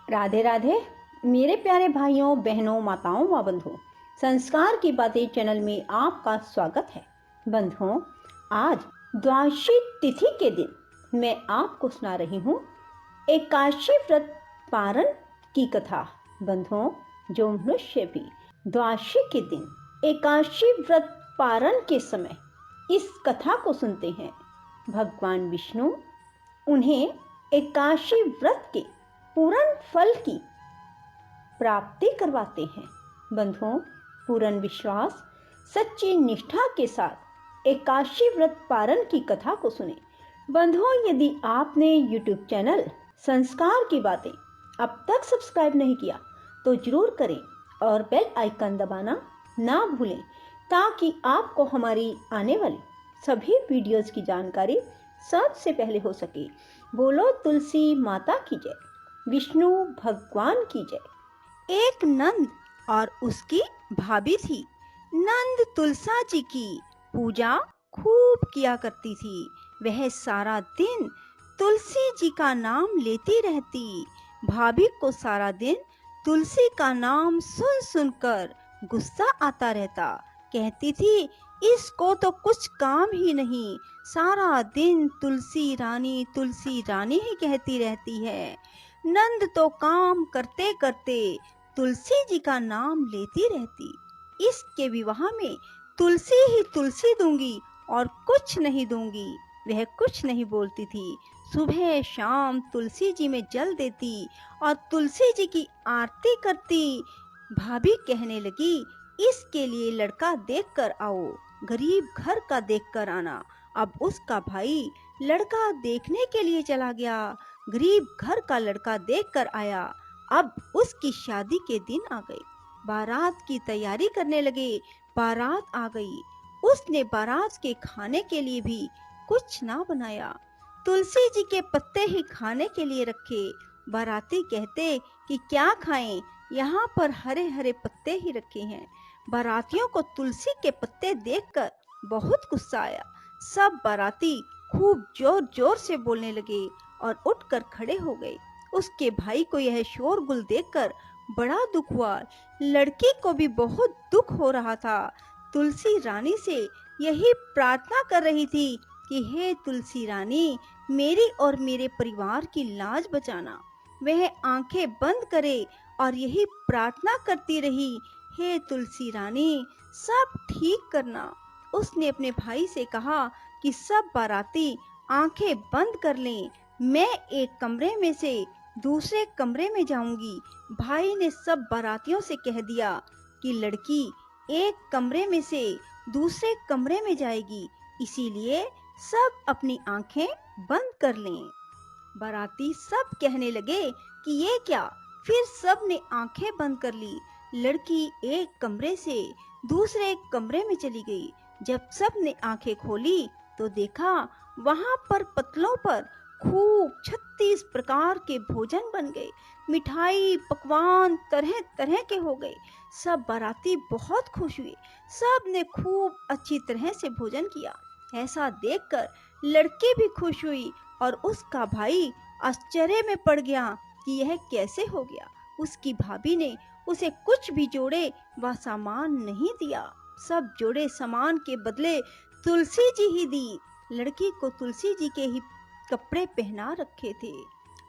राधे राधे मेरे प्यारे भाइयों बहनों माताओं व बंधुओं, संस्कार की बातें चैनल में आपका स्वागत है। बंधुओं, आज द्वादशी तिथि के दिन मैं आपको सुना रही हूँ एकादशी व्रत पारण की कथा। बंधुओं, जो मनुष्य भी द्वादशी के दिन एकादशी व्रत पारण के समय इस कथा को सुनते हैं, भगवान विष्णु उन्हें एकादशी व्रत के पूर्ण फल की प्राप्ति करवाते हैं। बंधुओं, पूर्ण विश्वास सच्ची निष्ठा के साथ एकादशी व्रत पारण की कथा को सुने। बंधुओं, यदि आपने YouTube चैनल संस्कार की बातें अब तक सब्सक्राइब नहीं किया तो जरूर करें और बेल आइकन दबाना ना भूलें, ताकि आपको हमारी आने वाली सभी वीडियोस की जानकारी सबसे पहले हो सके। बोलो तुलसी माता की जय, विष्णु भगवान की जय। एक नंद और उसकी भाभी थी। नंद तुलसा जी की पूजा खूब किया करती थी। वह सारा दिन तुलसी जी का नाम लेती रहती। भाभी को सारा दिन तुलसी का नाम सुन सुनकर गुस्सा आता रहता। कहती थी, इसको तो कुछ काम ही नहीं, सारा दिन तुलसी रानी ही कहती रहती है। नंद तो काम करते करते तुलसी जी का नाम लेती रहती। इसके विवाह में तुलसी ही तुलसी दूंगी और कुछ नहीं दूंगी। वह कुछ नहीं बोलती थी। सुबह शाम तुलसी जी में जल देती और तुलसी जी की आरती करती। भाभी कहने लगी, इसके लिए लड़का देखकर आओ, गरीब घर का देखकर आना। अब उसका भाई लड़का देखने के लिए चला गया। गरीब घर का लड़का देखकर आया। अब उसकी शादी के दिन आ गए। बारात की तैयारी करने लगे। बारात आ गई। उसने बारात के खाने के लिए भी कुछ ना बनाया। तुलसी जी के पत्ते ही खाने के लिए रखे। बाराती कहते कि क्या खाएं, यहाँ पर हरे हरे पत्ते ही रखे हैं। बारातियों को तुलसी के पत्ते देखकर बहुत गुस्सा आया। सब बाराती खूब जोर जोर से बोलने लगे और उठकर खड़े हो गए। उसके भाई को यह शोरगुल देखकर बड़ा दुख हुआ। लड़की को भी बहुत दुख हो रहा था। तुलसी रानी से यही प्रार्थना कर रही थी कि हे तुलसी रानी, मेरी और मेरे परिवार की लाज बचाना। वह आंखें बंद करे और यही प्रार्थना करती रही, हे तुलसी रानी, सब ठीक करना। उसने अपने भाई से कहा कि सब बाराती आंखें बंद कर लें, मैं एक कमरे में से दूसरे कमरे में जाऊंगी। भाई ने सब बारातियों से कह दिया कि लड़की एक कमरे में से दूसरे कमरे में जाएगी, इसीलिए सब अपनी आंखें बंद कर लें। बाराती सब कहने लगे कि ये क्या, फिर सब ने आंखें बंद कर ली। लड़की एक कमरे से दूसरे कमरे में चली गई। जब सब ने आंखें खोली तो देखा वहां पर पतलों पर खूब 36 प्रकार के भोजन बन गए। मिठाई पकवान तरह तरह के हो गए। सब बाराती बहुत खुश हुए। सब ने खूब अच्छी तरह से भोजन किया। ऐसा देखकर लड़की भी खुश हुई और उसका भाई आश्चर्य में पड़ गया कि यह कैसे हो गया। उसकी भाभी ने उसे कुछ भी जोड़े व सामान नहीं दिया। सब जोड़े सामान के बदले तुलसी जी ही दी। लड़की को तुलसी जी के ही कपड़े पहना रखे थे।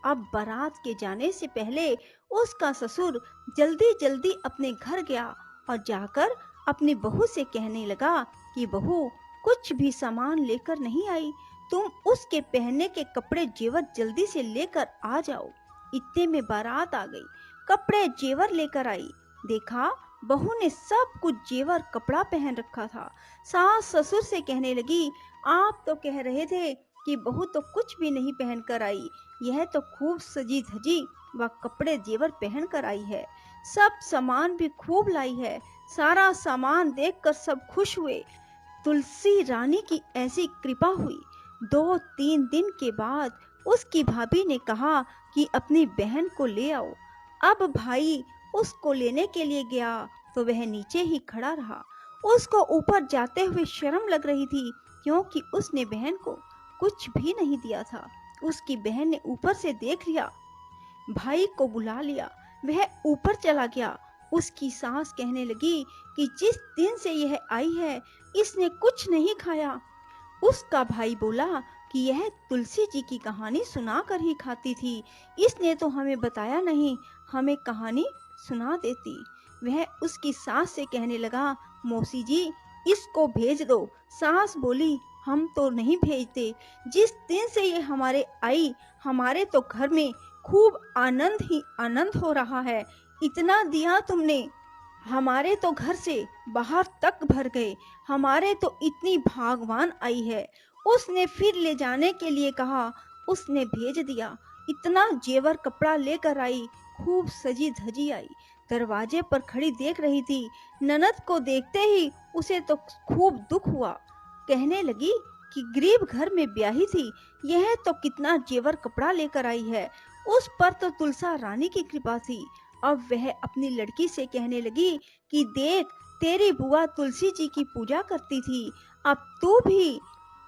अब बारात के जाने से पहले उसका ससुर जल्दी जल्दी अपने घर गया और जाकर अपनी बहू से कहने लगा कि बहू, कुछ भी सामान लेकर नहीं आई, तुम उसके पहनने के कपड़े जेवर जल्दी से लेकर आ जाओ। इतने में बारात आ गई। कपड़े जेवर लेकर आई। देखा बहू ने सब कुछ जेवर कपड़ा पहन रखा था। सास ससुर से कहने लगी, आप तो कह रहे थे कि बहू तो कुछ भी नहीं पहन कर आई, यह तो खूब सजी धजी व कपड़े जेवर पहन कर आई है। सब सामान भी खूब लाई है। सारा सामान देखकर सब खुश हुए। तुलसी रानी की ऐसी कृपा हुई। 2-3 दिन के बाद उसकी भाभी ने कहा कि अपनी बहन को ले आओ। अब भाई उसको लेने के लिए गया तो वह नीचे ही खड़ा रहा। उसको ऊपर जाते हुए शर्म लग रही थी, क्योंकि उसने बहन को कुछ भी नहीं दिया था। उसकी बहन ने ऊपर से देख लिया भाई को बुला लिया। वह ऊपर चला गया। उसकी सास कहने लगी कि जिस दिन से यह आई है इसने कुछ नहीं खाया। उसका भाई बोला कि यह तुलसी जी की कहानी सुना कर ही खाती थी, इसने तो हमें बताया नहीं, हमें कहानी सुना देती। वह उसकी सास से कहने लगा, मौसी जी इसको भेज दो। सास बोली, हम तो नहीं भेजते, जिस दिन से ये हमारे आई हमारे तो घर में खूब आनंद ही आनंद हो रहा है। इतना दिया तुमने, हमारे तो घर से बाहर तक भर गए, हमारे तो इतनी भागवान आई है। उसने फिर ले जाने के लिए कहा, उसने भेज दिया। इतना जेवर कपड़ा लेकर आई, खूब सजी धजी आई। दरवाजे पर खड़ी देख रही थी। ननद को देखते ही उसे तो खूब दुख हुआ। कहने लगी कि गरीब घर में ब्याही थी, यह तो कितना जेवर कपड़ा लेकर आई है। उस पर तो तुलसा रानी की कृपा थी। अब वह अपनी लड़की से कहने लगी कि देख, तेरी बुआ तुलसी जी की पूजा करती थी, अब तू भी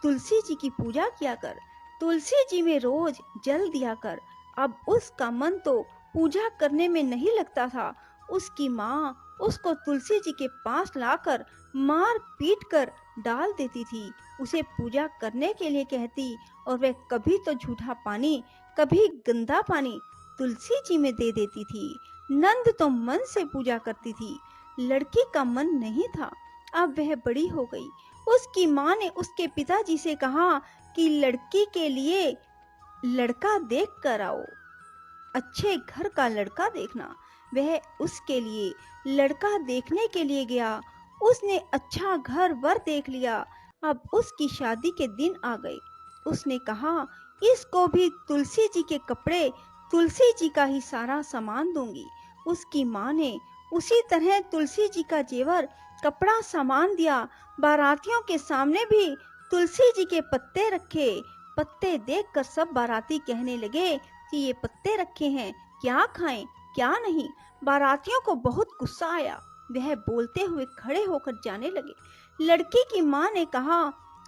तुलसी जी की पूजा किया कर, तुलसी जी में रोज जल दिया कर। अब उसका मन तो पूजा करने में नहीं लगता था। उसकी माँ उसको तुलसी जी के पास लाकर मार पीट कर डाल देती थी, उसे पूजा करने के लिए कहती, और वह कभी तो झूठा पानी कभी गंदा पानी तुलसी जी में दे देती थी। नंद तो मन से पूजा करती थी, लड़की का मन नहीं था। अब वह बड़ी हो गई। उसकी माँ ने उसके पिताजी से कहा कि लड़की के लिए लड़का देख कर आओ, अच्छे घर का लड़का देखना। वह उसके लिए लड़का देखने के लिए गया। उसने अच्छा घर वर देख लिया। अब उसकी शादी के दिन आ गए। उसने कहा, इसको भी तुलसी जी के कपड़े, तुलसी जी का ही सारा सामान दूंगी। उसकी माँ ने उसी तरह तुलसी जी का जेवर कपड़ा सामान दिया। बारातियों के सामने भी तुलसी जी के पत्ते रखे। पत्ते देखकर सब बाराती कहने लगे कि ये पत्ते रखे हैं, क्या खाएं क्या नहीं। बारातियों को बहुत गुस्सा आया। वह बोलते हुए खड़े होकर जाने लगे। लड़की की माँ ने कहा,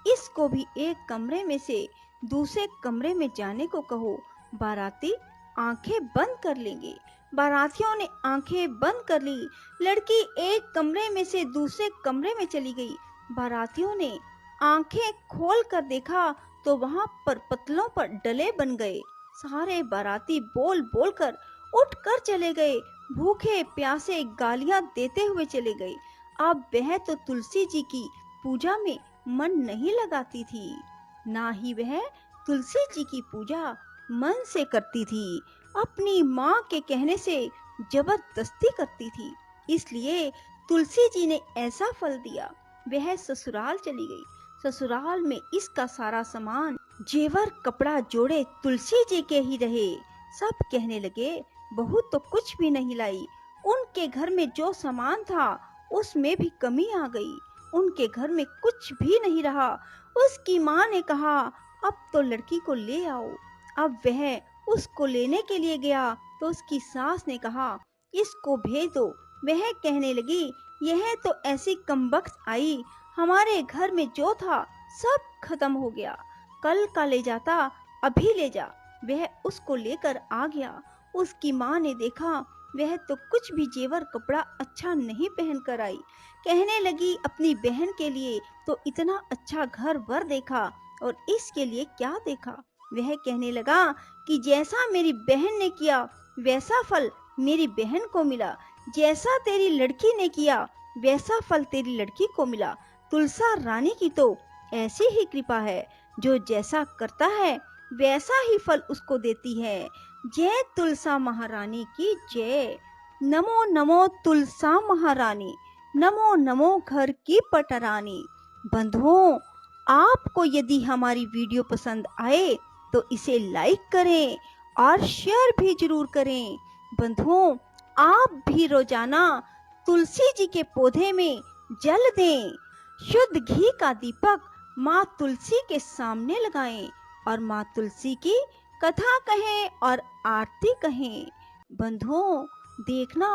इसको भी एक कमरे में से दूसरे कमरे में जाने को कहो, बाराती आंखें बंद कर लेंगे। बारातियों ने आंखें बंद कर ली। लड़की एक कमरे में से दूसरे कमरे में चली गई। बारातियों ने आंखें खोल कर देखा तो वहां पर पतलों पर डले बन गए। सारे बाराती बोल बोल कर उठ कर चले गए। भूखे प्यासे गालियां देते हुए चले गए। अब वह तो तुलसी जी की पूजा में मन नहीं लगाती थी, ना ही वह तुलसी जी की पूजा मन से करती थी, अपनी माँ के कहने से जबरदस्ती करती थी। इसलिए तुलसी जी ने ऐसा फल दिया। वह ससुराल चली गई। ससुराल में इसका सारा सामान, जेवर कपड़ा जोड़े तुलसी जी के ही रहे। सब कहने लगे, बहू तो कुछ भी नहीं लाई। उनके घर में जो सामान था उसमें भी कमी आ गई। उनके घर में कुछ भी नहीं रहा। उसकी माँ ने कहा, अब तो लड़की को ले आओ। अब वह उसको लेने के लिए गया तो उसकी सास ने कहा, इसको भेज दो। वह कहने लगी, यह तो ऐसी कमबख्त आई, हमारे घर में जो था सब खत्म हो गया। कल का ले जाता, अभी ले जा। वह उसको लेकर आ गया। उसकी माँ ने देखा वह तो कुछ भी जेवर कपड़ा अच्छा नहीं पहन कर आई। कहने लगी, अपनी बहन के लिए तो इतना अच्छा घर वर देखा और इसके लिए क्या देखा। वह कहने लगा कि जैसा मेरी बहन ने किया वैसा फल मेरी बहन को मिला, जैसा तेरी लड़की ने किया वैसा फल तेरी लड़की को मिला। तुलसा रानी की तो ऐसी ही कृपा है, जो जैसा करता है वैसा ही फल उसको देती है। जय तुलसा महारानी की जय। नमो नमो तुलसा महारानी, नमो नमो घर की पटरानी। बंधुओं, आपको यदि हमारी वीडियो पसंद आए तो इसे लाइक करें और शेयर भी जरूर करें। बंधुओं, आप भी रोजाना तुलसी जी के पौधे में जल दें। शुद्ध घी का दीपक माँ तुलसी के सामने लगाएं और माँ तुलसी की कथा कहें और आरती कहें। बंधुओं, देखना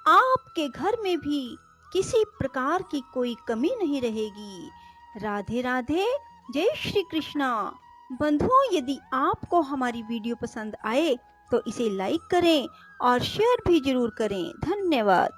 आपके घर में भी किसी प्रकार की कोई कमी नहीं रहेगी। राधे राधे, जय श्री कृष्णा। बंधुओं, यदि आपको हमारी वीडियो पसंद आए तो इसे लाइक करें और शेयर भी ज़रूर करें। धन्यवाद।